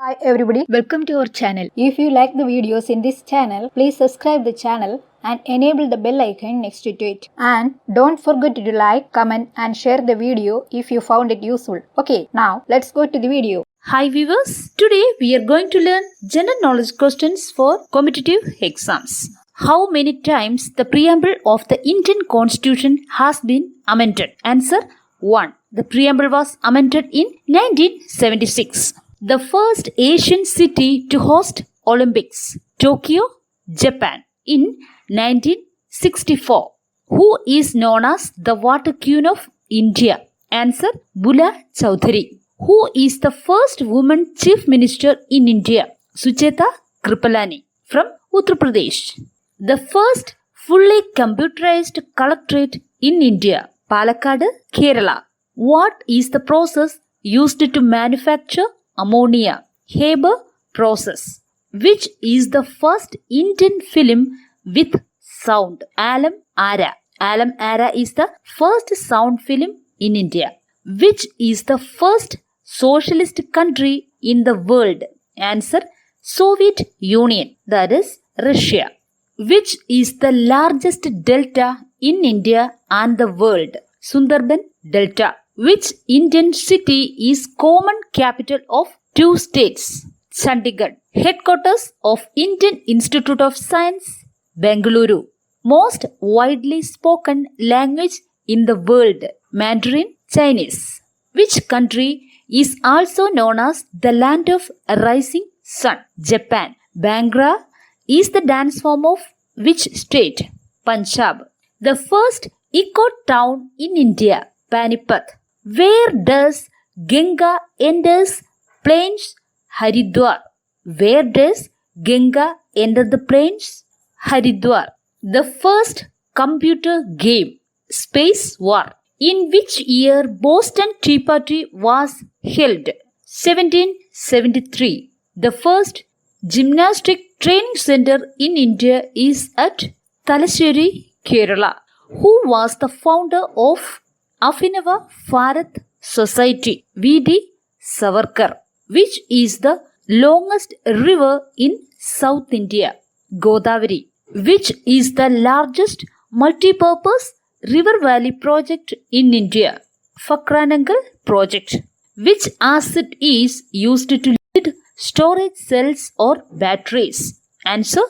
Hi everybody, welcome to our channel. If you like the videos in this channel, please subscribe the channel and enable the bell icon next to it. And don't forget to like, comment and share the video if you found it useful. Okay, now let's go to the video. Hi viewers, today we are going to learn general knowledge questions for competitive exams. How many times the preamble of the Indian Constitution has been amended? Answer 1. The preamble was amended in 1976. The first Asian city to host Olympics, Tokyo, Japan, in 1964. Who is known as the Water Queen of India? Answer Bula Chowdhury. Who is the first woman chief minister in India? Sucheta Kripalani from Uttar Pradesh. The first fully computerized collectorate in India, Palakkad, Kerala. What is the process used to manufacture ammonia? Haber process. Which is the first Indian film with sound? Alam Ara. Alam Ara is the first sound film in India. Which is the first socialist country in the world? Answer Soviet Union, that is Russia. Which is the largest delta in India and the world? Sundarban Delta. Which Indian city is common capital of two states? Chandigarh. Headquarters of Indian Institute of Science, Bengaluru. Most widely spoken language in the world? Mandarin Chinese. Which country is also known as the land of rising sun? Japan. Bhangra is the dance form of which state? Punjab. The first eco town in India, Panipat. Where does Ganga enters plains? Haridwar. Where does Ganga enter the plains? Haridwar. The first computer game, Space War. In which year Boston Tea Party was held? 1773. The first gymnastic training center in India is at Thalassery, Kerala. Who was the founder of Abhinav Bharat Society? V.D. Savarkar. Which is the longest river in South India? Godavari. Which is the largest multi-purpose river valley project in India? Fakranangal project. Which acid is used to lead storage cells or batteries? Answer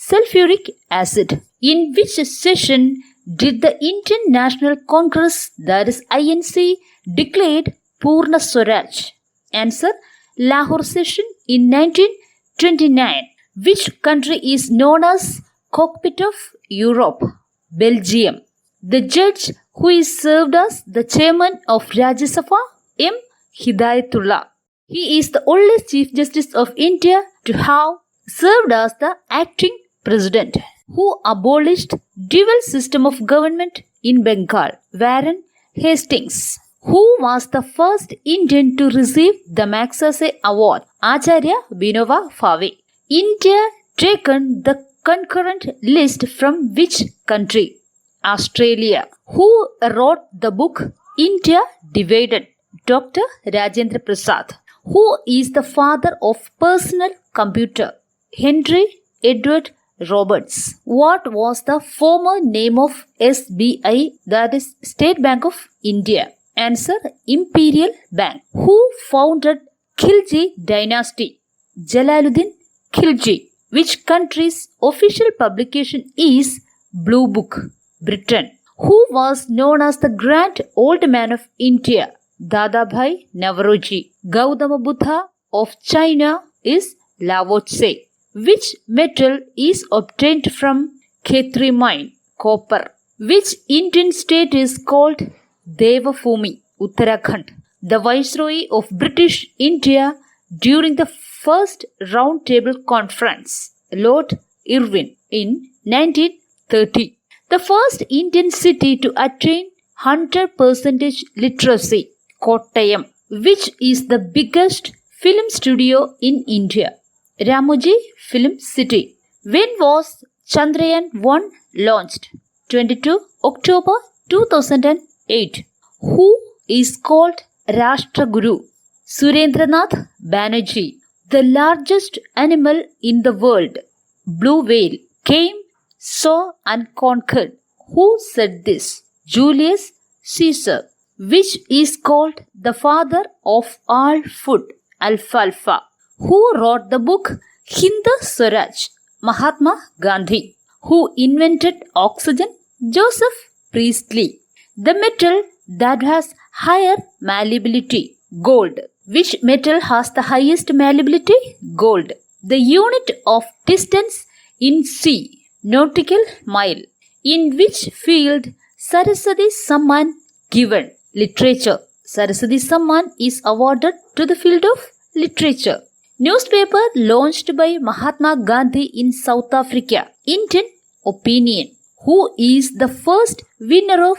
sulfuric acid. In which session did the Indian National Congress, that is INC, declared Purna Swaraj? Answer Lahore session in 1929. Which country is known as cockpit of Europe? Belgium. The judge who is served as the chairman of Rajya Sabha, M. Hidayatullah. He is the only Chief Justice of India to have served as the acting president. Who abolished dual system of government in Bengal? Warren Hastings. Who was the first Indian to receive the Magsaysay Award? Acharya Vinoba Phave. India taken the concurrent list from which country? Australia. Who wrote the book India Divided? Dr. Rajendra Prasad. Who is the father of personal computer? Henry Edward Roberts. What was the former name of SBI, that is State Bank of India? Answer Imperial Bank. Who founded Khilji dynasty? Jalaluddin Khilji. Which country's official publication is Blue Book? Britain. Who was known as the Grand Old Man of India? Dadabhai Navroji. Gautama Buddha of China is Lao Tse. Which metal is obtained from Khetri mine? Copper. Which Indian state is called Devabhoomi? Uttarakhand. The Viceroy of British India during the first Round Table Conference, Lord Irwin, in 1930. The first Indian city to attain 100% literacy, Kottayam. Which is the biggest film studio in India? Ramoji Film City. When was Chandrayaan 1 launched? 22 October 2008. Who is called Rashtraguru? Surendranath Banerjee. The largest animal in the world, blue whale, came, saw and conquered. Who said this? Julius Caesar. Which is called the father of all food, alfalfa. Who wrote the book Hind Swaraj? Mahatma Gandhi. Who invented oxygen? Joseph Priestley. The metal that has higher malleability, gold. Which metal has the highest malleability? Gold. The unit of distance in sea, nautical mile. In which field Saraswati Samman given? Literature. Saraswati Samman is awarded to the field of literature. Newspaper launched by Mahatma Gandhi in South Africa. Indian opinion. Who is the first winner of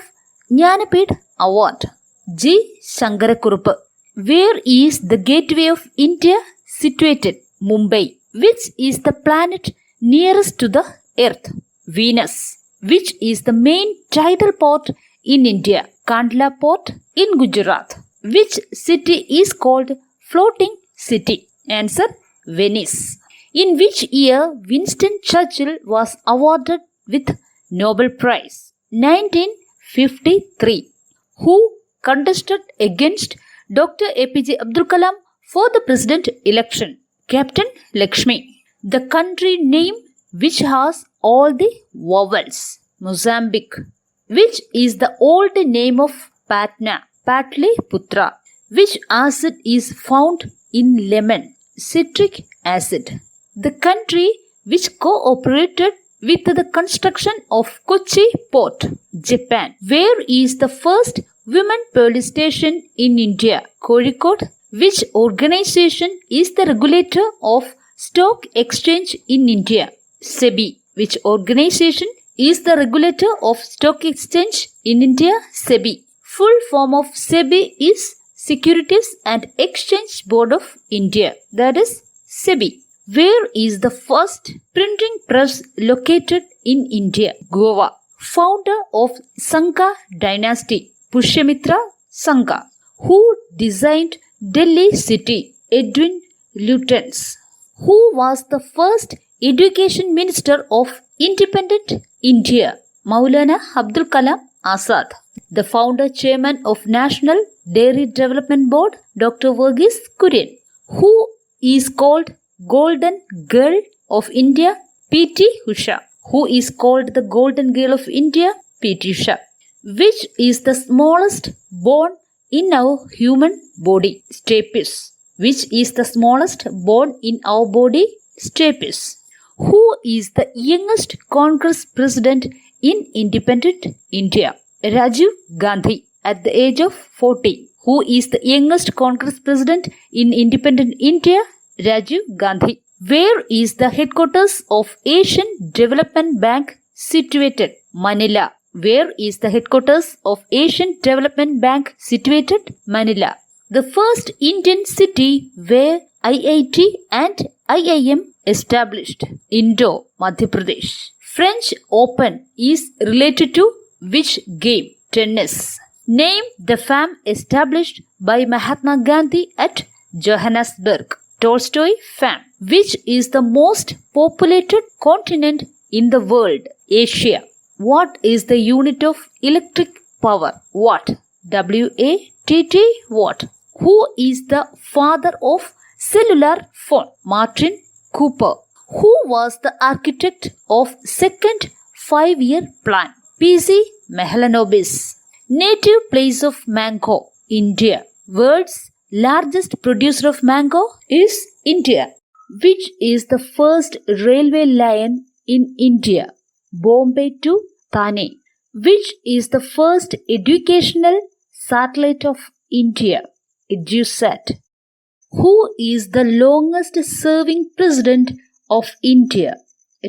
Jnanapith Award? G. Shankarakurupu. Where is the gateway of India situated? Mumbai. Which is the planet nearest to the Earth? Venus. Which is the main tidal port in India? Kandla Port in Gujarat. Which city is called floating city? Answer: Venice. In which year Winston Churchill was awarded with Nobel Prize? 1953. Who contested against Dr. APJ Abdul Kalam for the president election? Captain Lakshmi. The country name which has all the vowels? Mozambique. Which is the old name of Patna? Patliputra. Which acid is found in lemon? Citric acid. The country which cooperated with the construction of Kochi port? Japan. Where is the first women police station in India? Kozhikode. Which organization is the regulator of stock exchange in India? SEBI. Which organization is the regulator of stock exchange in India? SEBI. Full form of SEBI is Securities and Exchange Board of India. That is SEBI. Where is the first printing press located in India? Goa. Founder of Sangha dynasty? Pushyamitra Sangha. Who designed Delhi city? Edwin Lutyens. Who was the first education minister of independent India? Maulana Abdul Kalam Azad. The founder chairman of National Dairy Development Board? Dr. Verghese Kurian. Who is called Golden Girl of India? P.T. Usha. Who is called the Golden Girl of India? P.T. Usha. Which is the smallest bone in our human body? Stapes. Which is the smallest bone in our body? Stapes. Who is the youngest Congress president in independent India? Rajiv Gandhi at the age of 40. Who is the youngest Congress president in independent India? Rajiv Gandhi. Where is the headquarters of Asian Development Bank situated? Manila. Where is the headquarters of Asian Development Bank situated? Manila. The first Indian city where IIT and IIM established? Indore, Madhya Pradesh. French Open is related to which game? Tennis. Name the farm established by Mahatma Gandhi at Johannesburg. Tolstoy Farm. Which is the most populated continent in the world? Asia. What is the unit of electric power? Watt. W-A-T-T watt. Who is the father of cellular phone? Martin Cooper. Who was the architect of second 5-year plan? P.C. Mahalanobis. Native place of mango? India. World's largest producer of mango is India. Which is the first railway line in India? Bombay to Thane. Which is the first educational satellite of India? EduSat. Who is the longest serving president of India?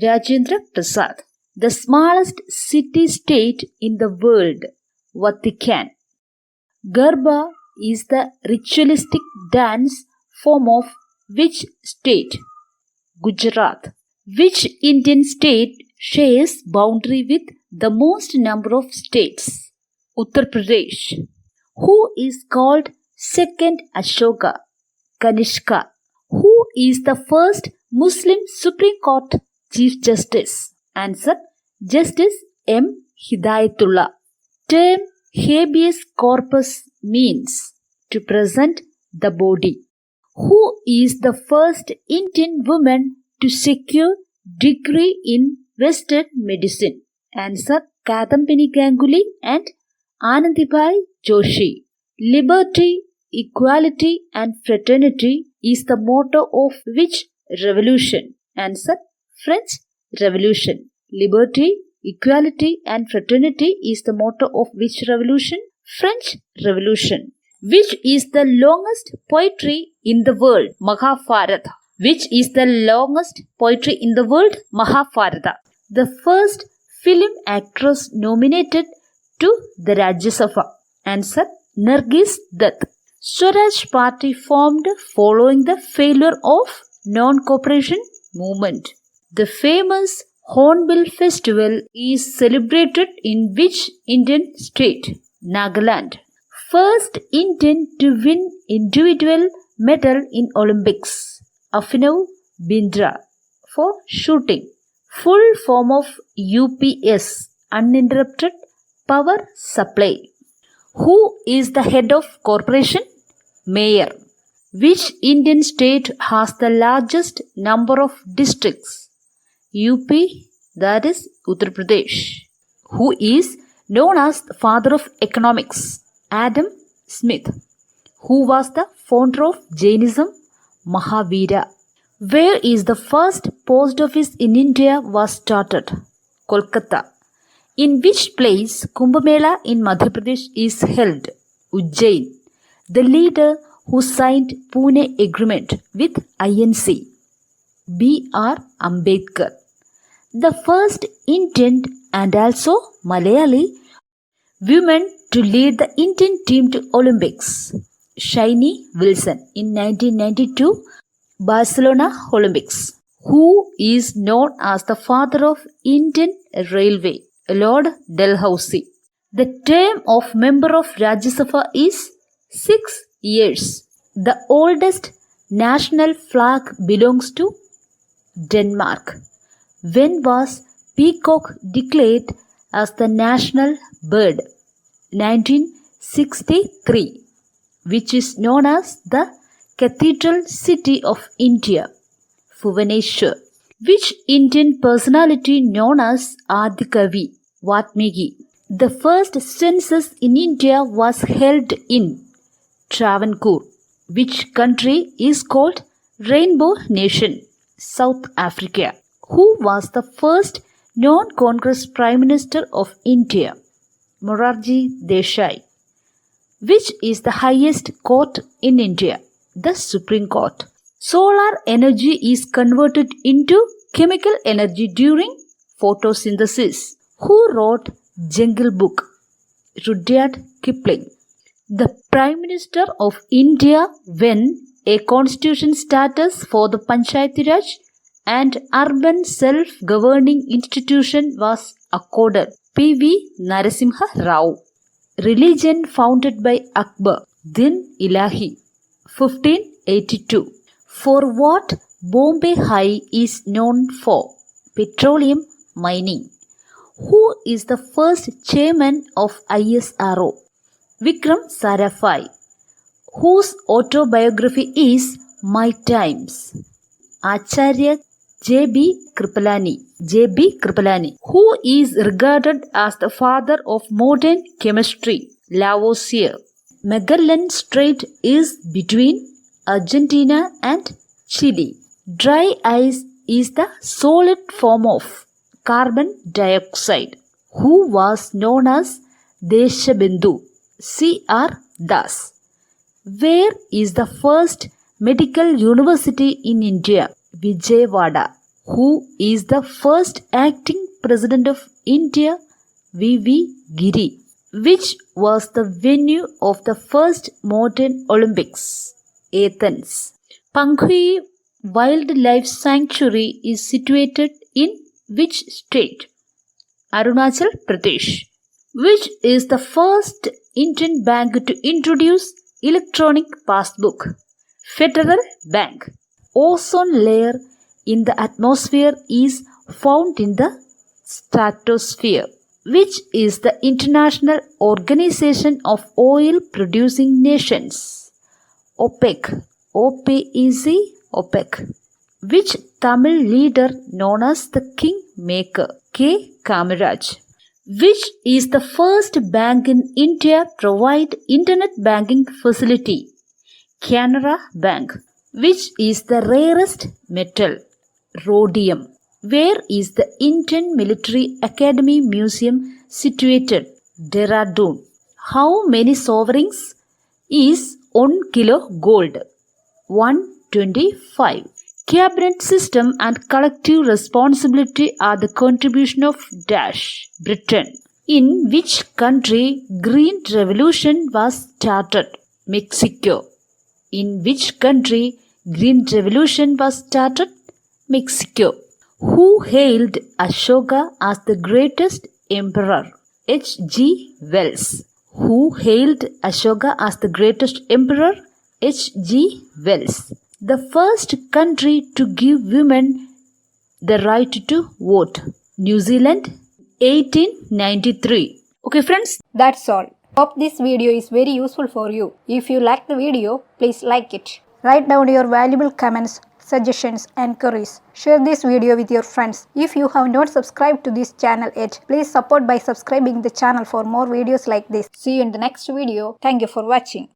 Rajendra Prasad. The smallest city-state in the world? Vatican. Garba is the ritualistic dance form of which state? Gujarat. Which Indian state shares boundary with the most number of states? Uttar Pradesh. Who is called second Ashoka? Kanishka. Who is the first Muslim Supreme Court Chief Justice? Answer: Justice M. Hidayatullah. Term habeas corpus means to present the body. Who is the first Indian woman to secure degree in Western medicine? Answer: Kadambini Ganguly and Anandibai Joshi. Liberty, equality and fraternity is the motto of which revolution? Answer: French Revolution. Liberty, equality and fraternity is the motto of which revolution? French Revolution. Which is the longest poetry in the world? Mahabharata. Which is the longest poetry in the world? Mahabharata. The first film actress nominated to the Rajya Sabha. Answer: Nargis Dutt. Swaraj Party formed following the failure of non-cooperation movement. The famous Hornbill Festival is celebrated in which Indian state? Nagaland. First Indian to win individual medal in Olympics. Afinav Bindra for shooting. Full form of UPS, uninterrupted power supply. Who is the head of corporation? Mayor. Which Indian state has the largest number of districts? UP, that is Uttar Pradesh. Who is known as the father of economics? Adam Smith. Who was the founder of Jainism? Mahavira. Where is the first post office in India was started? Kolkata. In which place Kumbh Mela in Madhya Pradesh is held? Ujjain. The leader who signed Pune Agreement with INC? B.R. Ambedkar. The first Indian and also Malayali women to lead the Indian team to Olympics? Shiny Wilson in 1992 Barcelona Olympics. Who is known as the father of Indian Railway? Lord Dalhousie. The term of member of Rajya Sabha is 6 years. The oldest national flag belongs to Denmark. When was peacock declared as the national bird? 1963, which is known as the Cathedral City of India, Bhubaneswar. Which Indian personality known as Adikavi? Vatmiki. The first census in India was held in Travancore. Which country is called Rainbow Nation? South Africa. Who was the first non-Congress Prime Minister of India? Morarji Desai. Which is the highest court in India? The Supreme Court. Solar energy is converted into chemical energy during photosynthesis. Who wrote Jungle Book? Rudyard Kipling. The Prime Minister of India when a constitution status for the Panchayati Raj and urban self-governing institution was accorded? P.V. Narasimha Rao. Religion founded by Akbar. Din Ilahi. 1582. For what Bombay High is known for? Petroleum mining. Who is the first chairman of ISRO? Vikram Sarabhai. Whose autobiography is My Times? Acharya J.B. Kripalani. Who is regarded as the father of modern chemistry? Lavoisier. Magellan Strait is between Argentina and Chile. Dry ice is the solid form of carbon dioxide. Who was known as Deshabindu? C.R. Das. Where is the first medical university in India? Vijayawada. Who is the first acting president of India? V.V. Giri. Which was the venue of the first modern Olympics? Athens. Panghui Wildlife Sanctuary is situated in which state? Arunachal Pradesh. Which is the first Indian bank to introduce electronic passbook? Federal Bank. ozone layer in the atmosphere is found in the stratosphere, which is the International Organization of Oil Producing Nations, OPEC, OPEC, OPEC. Which Tamil leader known as the Kingmaker, K. Kamaraj? Which is the first bank in India provide internet banking facility? Canara Bank. Which is the rarest metal? Rhodium. Where is the Indian Military Academy Museum situated? Dehradun. How many sovereigns is 1 kilo gold? 125. Cabinet system and collective responsibility are the contribution of dash Britain. In which country Green Revolution was started? Mexico. In which country Green Revolution was started? Mexico. Who hailed Ashoka as the greatest emperor? H. G. Wells. Who hailed Ashoka as the greatest emperor? H. G. Wells. The first country to give women the right to vote. New Zealand, 1893. Okay friends. That's all. Hope this video is very useful for you. If you like the video, please like it. Write down your valuable comments, suggestions and queries. Share this video with your friends. If you have not subscribed to this channel yet, please support by subscribing the channel for more videos like this. See you in the next video. Thank you for watching.